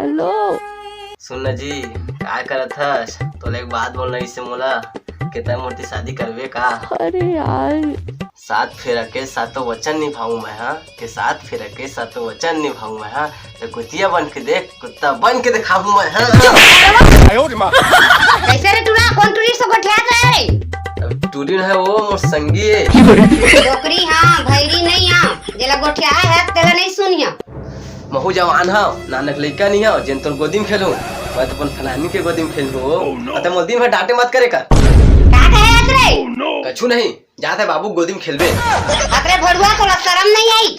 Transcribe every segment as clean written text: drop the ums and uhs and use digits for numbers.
Hello सुन जी क्या करत हस? तोले एक बात बोलना इससे मोला कितना मोटी शादी करवे का? अरे यार सात फेरा के सातों वचन निभाऊं मैं, हाँ के सात फेरा के सातों वचन निभाऊं मैं, हाँ तो कुतिया बन के देख, कुत्ता बन के दिखाऊं मैं, हाँ। कैसे रे टूरा? कौन टूरी से गोठियात रे? टूरी है वो मोर संगी है। डोकरी हाँ भैरी नहीं हाँ, जेला गोठिया है तेला नहीं सुनिया। महू जवान हो, नानक लड़का नहीं हो जिन तोर गोदी में खेलूं, मैं तो अपन फलानी के गोदी में खेलूं। अते मोदी में डांटे मत करे कर। का कहे रे? कछु नहीं, जाते बाबू गोदी में खेलबे। अरे भड़ुआ तोला शर्म नहीं आई?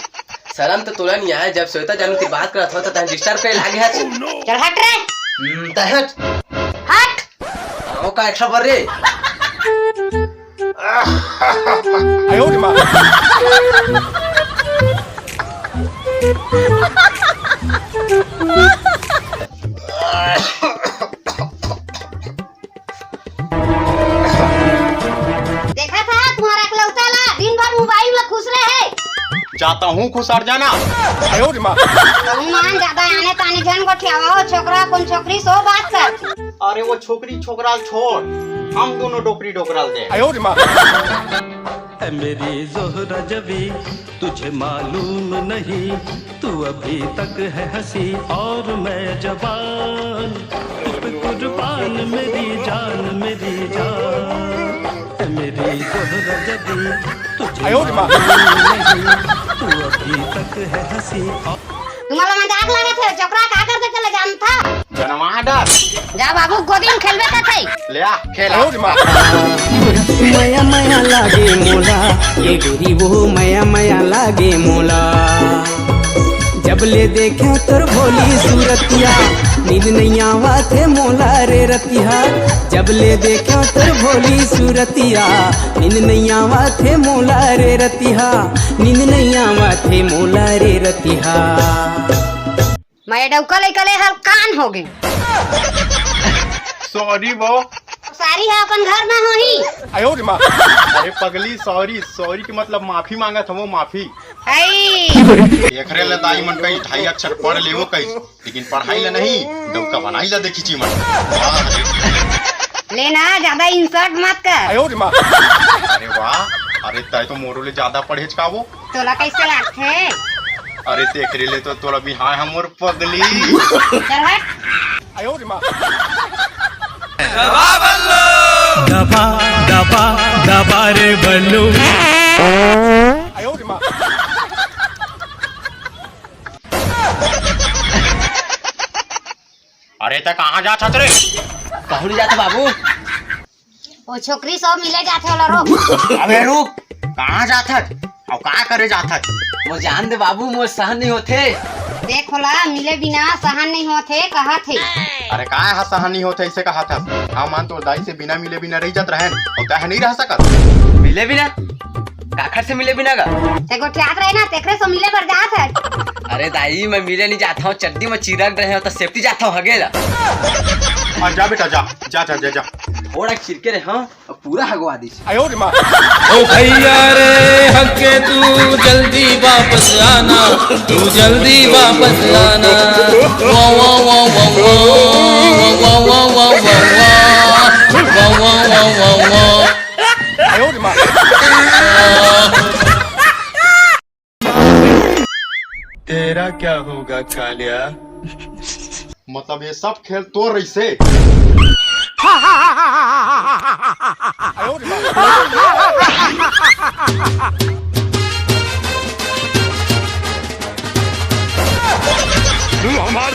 शर्म तो तोला नहीं आया, जब श्वेता जानू की बात करत हो तो तन डिस्टर्ब करे लागे है। चल हट रे। हट हट। ओ का एक्स्ट्रा बर रे। आयो रे मां। देखा था तुम्हारा अकलौता ला दिन भर मोबाइल में खुश रहे। जाता हूँ खुश हट जाना। आयो रे मां। मान ज्यादा आने ताने जन गोठियावा हो, छोकरा कौन छोकरी सो बात कर। अरे वो छोकरी छोकराल छोड़, हम दोनों डोकरी डोकराल दे। आयो रे मां। है मेरी ज़ोहरा जबी तुझे मालूम नहीं, तू अभी तक है हंसी और मैं जवान, तुझ पे कुर्बान मेरी जान मेरी जान। है मेरी ज़ोहरा जबी तुझे मालूम नहीं, तू अभी तक है हंसी। तुम्हारा मजाक लगा थे, छोकरा का करते चले जान था। जनवा डर। जा बाबू गोदी में खेलबे का थे। ले आ खेला। आयो रे मां। मया मया लागे मोला ये गोरी वो मया मया लागे मोला, जब ले देखा तोर भोली सूरतिया नींद नहीं आवा थे मोला रे रतिया, जब ले देखा तोर भोली सूरतिया नींद नहीं आवा थे मोला रे रतिया, नींद नहीं आवा थे मोला रे रतिया। मैं डौकले कले हर कान हो गए। सॉरी वो। सारी है अपन घर में हो ही। आयो रे मां। अरे पगली सॉरी, सॉरी के मतलब माफी मांगा था वो माफी। एकरे ले दाई मन कई 2.5 अक्षर पढ़ लेवो कई, लेकिन पढ़ाई ले नहीं डौका बनाई ला देखी ची मन। लेना ज्यादा इंसर्ट मत कर। आयो रे मां। अरे वाह, अरे तय तो मोरो ले ज्यादा पढ़ेज का वो। तोला कैसे लागथे? अरे देख रे ले तो तोला भी हाँ हमर पगली। चल हट। आयो रे मां। दबा दबा दबा रे बल्लू। आयो रे मां। अरे तक कहाँ जा छत रे? कहूँ नहीं जाता बाबू। वो छोकरी सब मिले जाते होला रो। अबे रुक, कहाँ जाता और का करे जाता? वो जान दे बाबू, मोर सहन नहीं होते। देख होला मिले बिना सहन नहीं होते कहा थे। अरे का है सहनी होते ऐसे कहा था? हाँ मान तो दाई से बिना मिले बिना रह जात रहन और काहे नहीं रह सकत? मिले बिना काखर से मिले बिना का? ते गोठियात रहे ना तेकरे से मिले पर जात है। अरे दाई मैं मिले नहीं जाता हूँ, चड्डी में चिरक रहे हो तो सेफ्टी जाता हूँ हगेला। और जा बेटा जा जा जा जा जा। थोड़ा खिड़के रहे हाँ और पूरा हगवा दी। आयो रे मां। ओ भैया रे हके तू जल्दी वापस आना, तू जल्दी वापस आना। वाह वाह वाह वाह वाह वाह वाह वाह वाह वाह वाह। आयो रे मां। तेरा क्या होगा कालिया? मतलब ये सब खेल तो रही से। आयो रे मां।